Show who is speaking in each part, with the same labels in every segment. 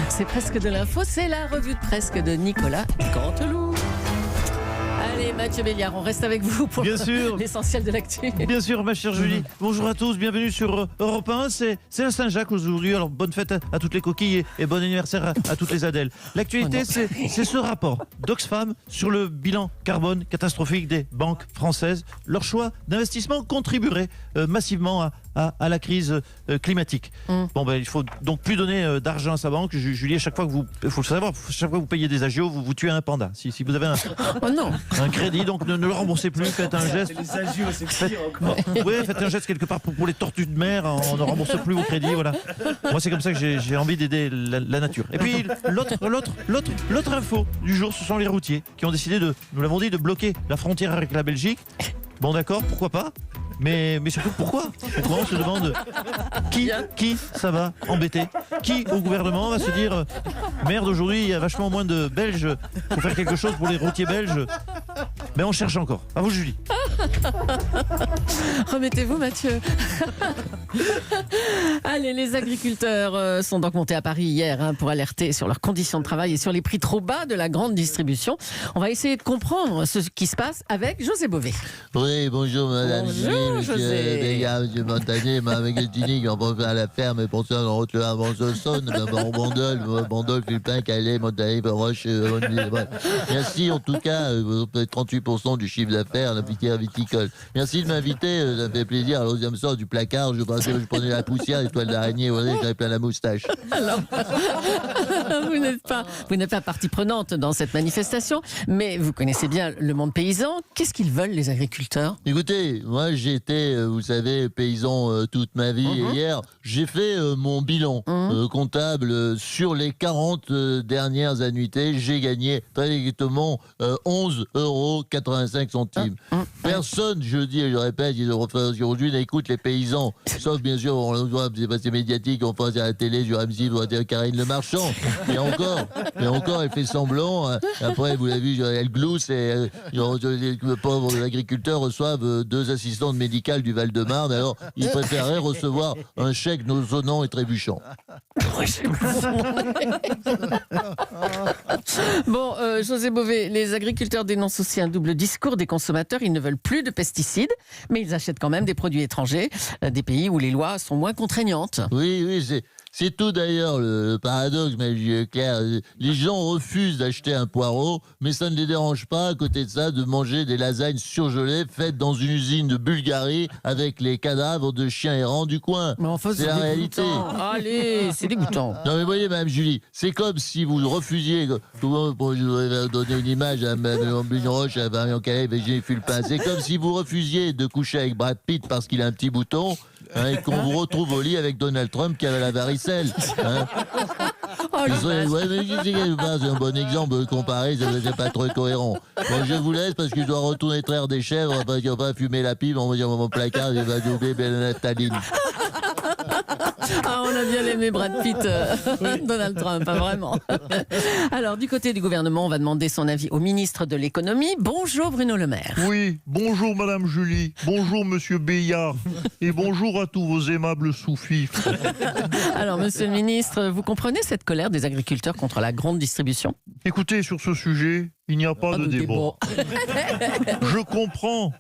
Speaker 1: C'est presque de l'info, c'est la revue de presse de Nicolas Canteloup. Allez, Mathieu Béliard, on reste avec vous pour
Speaker 2: Bien sûr.
Speaker 1: l'essentiel de l'actu.
Speaker 2: Bien sûr, ma chère Julie. Bonjour à tous, bienvenue sur Europe 1. C'est la Saint-Jacques aujourd'hui, alors bonne fête à toutes les coquilles et bon anniversaire à toutes les Adèles. L'actualité, c'est ce rapport d'Oxfam sur le bilan carbone catastrophique des banques françaises. Leur choix d'investissement contribuerait massivement à la crise climatique. Bon, ben, il faut donc plus donner d'argent à sa banque. Julie, à chaque fois que vous, il faut le savoir, chaque fois que vous payez des agios, vous tuez un panda. Si vous avez un crédit, donc ne le remboursez plus, faites un geste.
Speaker 3: Les agios, c'est pire encore.
Speaker 2: Faites un geste quelque part pour les tortues de mer, on ne rembourse plus vos crédits, voilà. Moi, c'est comme ça que j'ai envie d'aider la nature. Et puis, l'autre info du jour, ce sont les routiers qui ont décidé nous l'avons dit, de bloquer la frontière avec la Belgique. Bon, d'accord, pourquoi pas ? Mais surtout, pourquoi on se demande qui ça va embêter. Qui au gouvernement va se dire merde, aujourd'hui il y a vachement moins de Belges, faut faire quelque chose pour les routiers belges. Mais on cherche encore. À vous, Julie.
Speaker 1: Remettez-vous, Mathieu. Allez, les agriculteurs sont donc montés à Paris hier pour alerter sur leurs conditions de travail et sur les prix trop bas de la grande distribution. On va essayer de comprendre ce qui se passe avec José Bové.
Speaker 4: Oui, bonjour madame
Speaker 1: Bonjour,
Speaker 4: Julie, monsieur
Speaker 1: José.
Speaker 4: Béliard, monsieur Montagnier, avec le Tunique, on va faire la ferme, et pour ça on retrouve avant ce son, Bandol, Fulpin, Calais, Montagnier, Roche, merci en tout cas, 38% du chiffre d'affaires, la filière viticole. Merci de m'inviter, ça me fait plaisir. Alors, deuxième sort du placard, je prenais la poussière, les toiles d'araignée, vous voyez, j'avais plein la moustache.
Speaker 1: Alors, vous n'êtes pas partie prenante dans cette manifestation, mais vous connaissez bien le monde paysan. Qu'est-ce qu'ils veulent, les agriculteurs ?
Speaker 4: Écoutez, moi j'étais, vous savez, paysan toute ma vie, et hier j'ai fait mon bilan comptable sur les 40 dernières annuités. J'ai gagné très exactement 11,85 €. Personne, je dis et je répète, aujourd'hui n'écoute les paysans, sauf bien sûr, on le voit, c'est passé médiatique, on passe à la télé, sur M6, on va dire Karine Le Marchand, et encore, elle fait semblant, après vous l'avez vu, elle glousse, et les pauvres agriculteurs reçoivent 2 assistantes médicales du Val-de-Marne, alors ils préféreraient recevoir un chèque sonnant et trébuchant.
Speaker 1: Bon, José Bové, les agriculteurs dénoncent aussi un double discours des consommateurs. Ils ne veulent plus de pesticides, mais ils achètent quand même des produits étrangers, des pays où les lois sont moins contraignantes.
Speaker 4: Oui, c'est tout d'ailleurs le paradoxe, mais Claire. Les gens refusent d'acheter un poireau, mais ça ne les dérange pas, à côté de ça, de manger des lasagnes surgelées faites dans une usine de Bulgarie avec les cadavres de chiens errants du coin.
Speaker 1: Mais enfin,
Speaker 4: c'est la réalité.
Speaker 1: Allez, c'est dégoûtant.
Speaker 4: Non mais voyez, Madame Julie, c'est comme si vous refusiez, je voudrais donner une image à Mme Roche, à Marion Calais, Virginie Fulpin, c'est comme si vous refusiez de coucher avec Brad Pitt parce qu'il a un petit bouton, et qu'on vous retrouve au lit avec Donald Trump qui avait la varicelle. C'est un bon exemple comparé, c'est pas trop cohérent. Bon, je vous laisse parce que je dois retourner traire des chèvres, parce qu'on va fumer la pipe, on va dire mon placard, il va doubler Nathalie.
Speaker 1: Ah, on a bien aimé Brad Pitt, Donald Trump, pas vraiment. Alors, du côté du gouvernement, on va demander son avis au ministre de l'économie. Bonjour Bruno Le Maire.
Speaker 5: Oui, bonjour Madame Julie, bonjour Monsieur Béliard, et bonjour à tous vos aimables sous-fifs.
Speaker 1: Alors, monsieur le ministre, vous comprenez cette colère des agriculteurs contre la grande distribution ?
Speaker 5: Écoutez, sur ce sujet, il n'y a pas de débat. Je comprends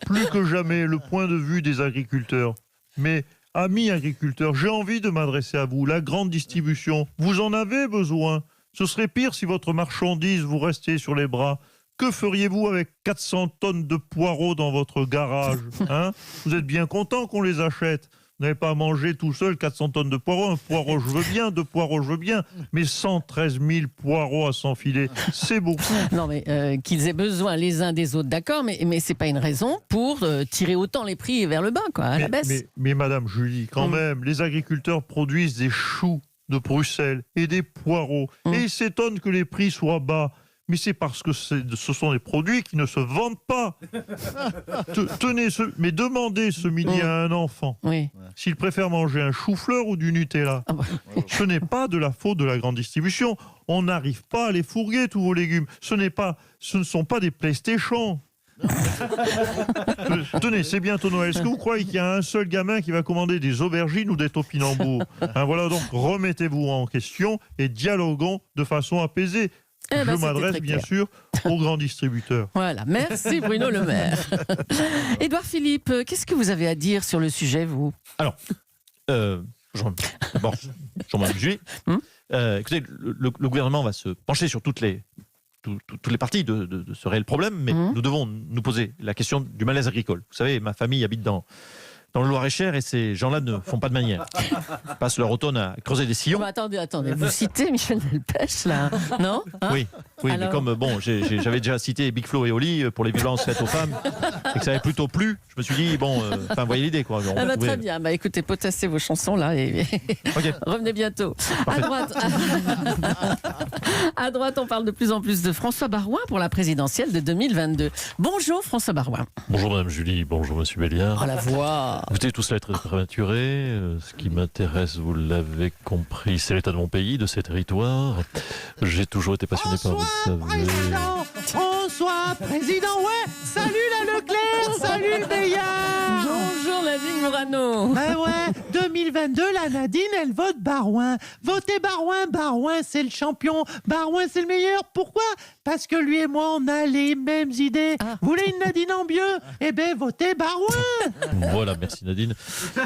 Speaker 5: plus que jamais le point de vue des agriculteurs, mais amis agriculteurs, j'ai envie de m'adresser à vous. La grande distribution, vous en avez besoin. Ce serait pire si votre marchandise vous restait sur les bras. Que feriez-vous avec 400 tonnes de poireaux dans votre garage, hein ? Vous êtes bien content qu'on les achète. Vous n'avez pas à manger tout seul 400 tonnes de poireaux. Un poireau, je veux bien. 2 poireaux, je veux bien. Mais 113 000 poireaux à s'enfiler, c'est beaucoup.
Speaker 1: Non, mais qu'ils aient besoin les uns des autres, d'accord, mais c'est pas une raison pour tirer autant les prix vers le bas, quoi, à la baisse.
Speaker 5: Mais Madame Julie, quand même, les agriculteurs produisent des choux de Bruxelles et des poireaux. Et ils s'étonnent que les prix soient bas. Mais c'est parce que ce sont des produits qui ne se vendent pas. Mais demandez ce midi à un enfant s'il préfère manger un chou-fleur ou du Nutella. Ce n'est pas de la faute de la grande distribution. On n'arrive pas à les fourguer, tous vos légumes. Ce ne sont pas des PlayStation. Tenez, c'est bientôt Noël. Est-ce que vous croyez qu'il y a un seul gamin qui va commander des aubergines ou des topinambours? Voilà, donc remettez-vous en question et dialoguons de façon apaisée.
Speaker 1: Eh ben,
Speaker 5: Je m'adresse bien sûr aux grands distributeurs.
Speaker 1: Voilà, merci Bruno Le Maire. Édouard Philippe, qu'est-ce que vous avez à dire sur le sujet, vous?
Speaker 2: Alors, d'abord, Jean-Marc Julie, écoutez, le gouvernement va se pencher sur toutes les parties de ce réel problème, mais nous devons nous poser la question du malaise agricole. Vous savez, ma famille habite dans le Loir-et-Cher et ces gens-là ne font pas de manière. Ils passent leur automne à creuser des sillons.
Speaker 1: Bah, attendez, vous citez Michel Delpech, là, non?
Speaker 2: Oui, mais comme j'avais déjà cité Big Flo et Oli pour les violences faites aux femmes et que ça avait plutôt plu, je me suis dit, vous voyez l'idée, quoi.
Speaker 1: Très bien, écoutez, potassez vos chansons, là, et
Speaker 2: Okay.
Speaker 1: revenez bientôt. À droite, on parle de plus en plus de François Baroin pour la présidentielle de 2022. Bonjour François Baroin.
Speaker 3: Bonjour Madame Julie, bonjour Monsieur Béliard.
Speaker 1: Oh la voix.
Speaker 3: Écoutez, tout cela est très prématuré. Ce qui m'intéresse, vous l'avez compris, c'est l'état de mon pays, de ses territoires. J'ai toujours été passionné par, vous savez...
Speaker 6: François Président, ouais. Salut la Leclerc, salut le Béliard.
Speaker 1: Bonjour Nadine Morano.
Speaker 6: Ben ouais, 2022, la Nadine, elle vote Baroin. Votez Baroin, Baroin c'est le champion, Baroin c'est le meilleur. Pourquoi? Parce que lui et moi, on a les mêmes idées. Vous voulez une Nadine en mieux? Eh ben, votez Baroin.
Speaker 3: Voilà, merci Nadine.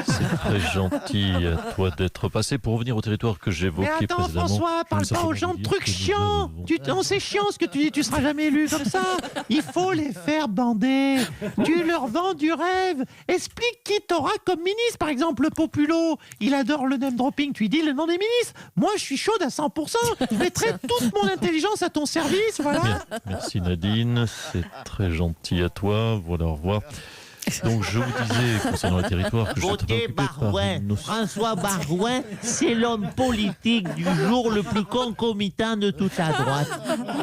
Speaker 3: C'est très gentil à toi d'être passé. Pour revenir au territoire que j'évoquais
Speaker 6: Mais attends
Speaker 3: précédemment...
Speaker 6: François, parle pas aux gens de trucs chiants. Non, c'est chiant ce que tu dis, tu seras jamais élu comme ça. Il faut les faire bander. Tu leur vends du rêve. Explique qui t'aura comme ministre. Par exemple, le Populo, il adore le name dropping. Tu lui dis le nom des ministres. Moi, je suis chaude à 100%. Je mettrai toute mon intelligence à ton service. Voilà.
Speaker 3: Merci Nadine, c'est très gentil à toi. Voilà, au revoir. Donc je vous disais concernant le territoire que je suis très
Speaker 6: Votez
Speaker 3: préoccupé par
Speaker 6: Barouin.
Speaker 3: nos...
Speaker 6: François Barouin, c'est l'homme politique du jour le plus concomitant de toute la droite.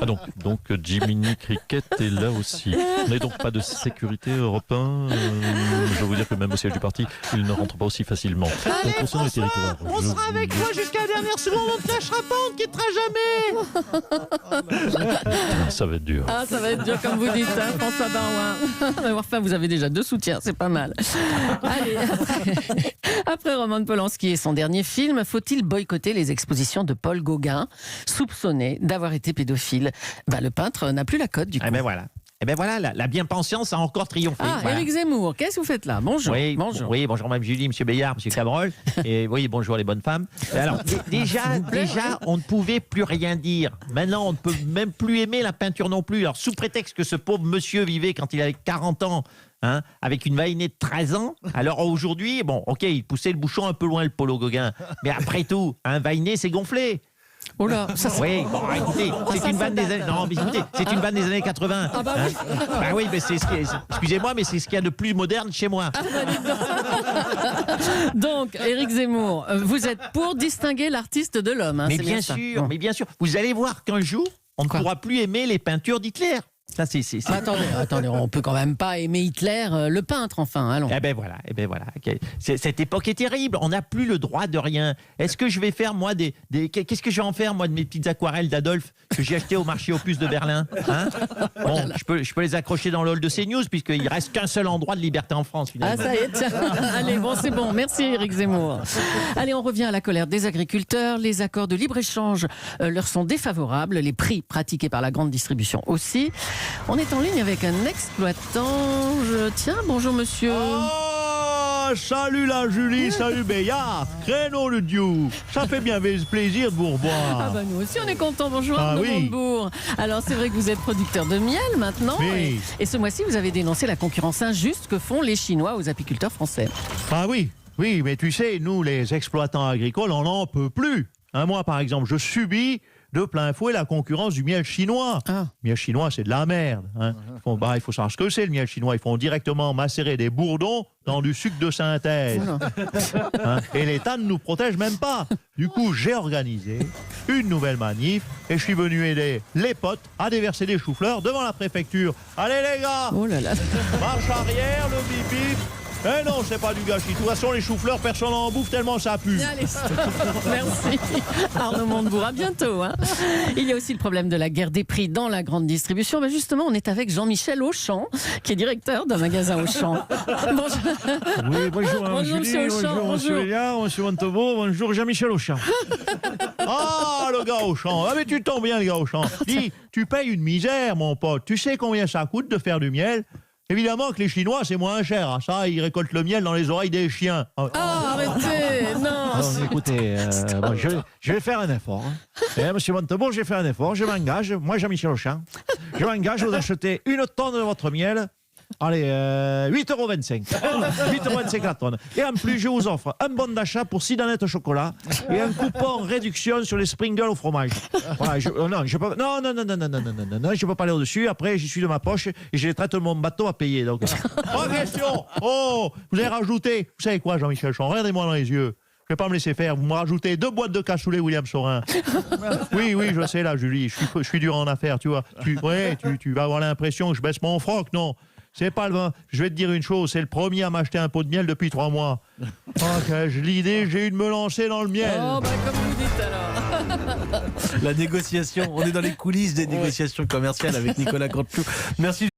Speaker 3: Ah donc Jiminy Cricket est là aussi. On n'est donc pas de sécurité européen. Je veux vous dire que même au siège du parti, il ne rentre pas aussi facilement.
Speaker 6: Allez
Speaker 3: Donc, concernant les
Speaker 6: François,
Speaker 3: territoires,
Speaker 6: on
Speaker 3: je
Speaker 6: sera avec
Speaker 3: vous-
Speaker 6: toi jusqu'à la dernière seconde, on te lâchera pas, on ne quittera jamais.
Speaker 3: Ça va être dur.
Speaker 1: Ah, ça va être dur comme vous dites, François Baroin. Mais enfin, vous avez déjà 2 soutiens, c'est pas mal. Allez, après Roman Polanski et son dernier film, faut-il boycotter les expositions de Paul Gauguin, soupçonné d'avoir été pédophile? Le peintre n'a plus la cote du coup.
Speaker 7: Eh ben voilà, la bien-pensance a encore triomphé.
Speaker 1: Ah,
Speaker 7: Voilà.
Speaker 1: Éric Zemmour, qu'est-ce que vous faites là? Bonjour.
Speaker 7: Oui,
Speaker 1: Bonjour.
Speaker 7: oui, bonjour Mme Julie, Monsieur Béliard, Monsieur Cabrol. Et oui, bonjour les bonnes femmes. Alors, déjà, on ne pouvait plus rien dire. Maintenant, on ne peut même plus aimer la peinture non plus. Alors, sous prétexte que ce pauvre monsieur vivait quand il avait 40 ans, avec une vainée de 13 ans, alors aujourd'hui, il poussait le bouchon un peu loin, le Polo Gauguin. Mais après tout, un vainé, c'est gonflé.
Speaker 1: Oh là, ça
Speaker 7: Oui, écoutez, c'est une vanne des années. Non, mais écoutez, c'est une vanne des années 80.
Speaker 1: Ah bah oui.
Speaker 7: Bah oui, mais c'est ce qui est. Excusez-moi, mais c'est ce qu'il y a de plus moderne chez moi.
Speaker 1: Donc, Éric Zemmour, vous êtes pour distinguer l'artiste de l'homme.
Speaker 7: Mais
Speaker 1: c'est
Speaker 7: bien
Speaker 1: ça.
Speaker 7: sûr, mais bien sûr. Vous allez voir qu'un jour, on ne
Speaker 1: Quoi
Speaker 7: pourra plus aimer les peintures d'Hitler. Ça, c'est.
Speaker 1: Attendez, on peut quand même pas aimer Hitler, le peintre, enfin, allons.
Speaker 7: Eh ben voilà. Ok. Cette époque est terrible. On n'a plus le droit de rien. Est-ce que je vais faire, moi, qu'est-ce que je vais en faire, moi, de mes petites aquarelles d'Adolphe que j'ai achetées au marché Opus de Berlin? Bon, je peux les accrocher dans le hall de CNews, puisqu'il reste qu'un seul endroit de liberté en France,
Speaker 1: Ah,
Speaker 7: finalement.
Speaker 1: ça y est, tiens. Allez, bon, c'est bon. Merci, Éric Zemmour. Allez, on revient à la colère des agriculteurs. Les accords de libre-échange leur sont défavorables. Les prix pratiqués par la grande distribution aussi. On est en ligne avec un exploitant. Tiens, bonjour, monsieur.
Speaker 5: Ah, salut la Julie, salut Béliard, créneau le Dieu. Ça fait bien plaisir de vous revoir.
Speaker 1: Ah bah nous aussi on est contents, bonjour
Speaker 5: Ah
Speaker 1: Arnaud
Speaker 5: oui.
Speaker 1: Montebourg. Alors c'est vrai que vous êtes producteur de miel maintenant
Speaker 5: Oui.
Speaker 1: et ce mois-ci vous avez dénoncé la concurrence injuste que font les Chinois aux apiculteurs français.
Speaker 5: Ah oui, mais tu sais, nous les exploitants agricoles, on n'en peut plus. Moi par exemple, je subis de plein fouet la concurrence du miel chinois.
Speaker 1: Ah.
Speaker 5: Le miel chinois, c'est de la merde. Il faut savoir ce que c'est le miel chinois. Ils font directement macérer des bourdons dans du sucre de synthèse. Et l'État ne nous protège même pas. Du coup, j'ai organisé une nouvelle manif et je suis venu aider les potes à déverser des choux-fleurs devant la préfecture. Allez les gars,
Speaker 1: Oh là là.
Speaker 5: marche arrière, le bip-bip. Eh non, c'est pas du gâchis. De toute façon, les choux-fleurs, personne n'en bouffe tellement ça pue.
Speaker 1: Allez, stop. Merci. Arnaud Montebourg, à bientôt. Hein. Il y a aussi le problème de la guerre des prix dans la grande distribution. Mais justement, on est avec Jean-Michel Auchan, qui est directeur d'un magasin Auchan. Bonjour.
Speaker 2: Oui, bonjour,
Speaker 1: Bonjour, monsieur Auchan.
Speaker 2: bonjour, monsieur Léa, monsieur Montebourg, bonjour, Jean-Michel Auchan.
Speaker 5: Ah, le gars Auchan. Ah, mais tu tombes bien, le gars Auchan. Dis, tu payes une misère, mon pote. Tu sais combien ça coûte de faire du miel? Évidemment que les Chinois, c'est moins cher. Ah, ça, ils récoltent le miel dans les oreilles des chiens.
Speaker 1: Ah, arrêtez. Non.
Speaker 2: Alors, écoutez, bon, je vais faire un effort. Hein. Monsieur Montebourg, je vais faire un effort. Je m'engage, moi, Jean-Michel Auchan, je m'engage à vous acheter une tonne de votre miel. Allez, 8,25 €. 8,25 € la tonne. Et en plus, je vous offre un bon d'achat pour 6 danettes au chocolat et un coupon réduction sur les Springles au fromage. Voilà, je peux pas aller au-dessus. Après, j'y suis de ma poche et je les traite de mon bateau à payer. Donc, question. Oh, vous avez rajouté. Vous savez quoi, Jean-Michel Auchan? Regardez-moi dans les yeux. Je vais pas me laisser faire. Vous me rajoutez 2 boîtes de cassoulet William Saurin. Oui, je sais là, Julie. Je suis dur en affaires, tu vois. Tu vas avoir l'impression que je baisse mon froc, non? C'est pas le vin. Je vais te dire une chose, c'est le premier à m'acheter un pot de miel depuis 3 mois. L'idée, j'ai eu de me lancer dans le miel.
Speaker 1: Oh, bah, comme vous dites alors.
Speaker 8: La négociation, on est dans les coulisses des négociations commerciales avec Nicolas Canteloup. Merci.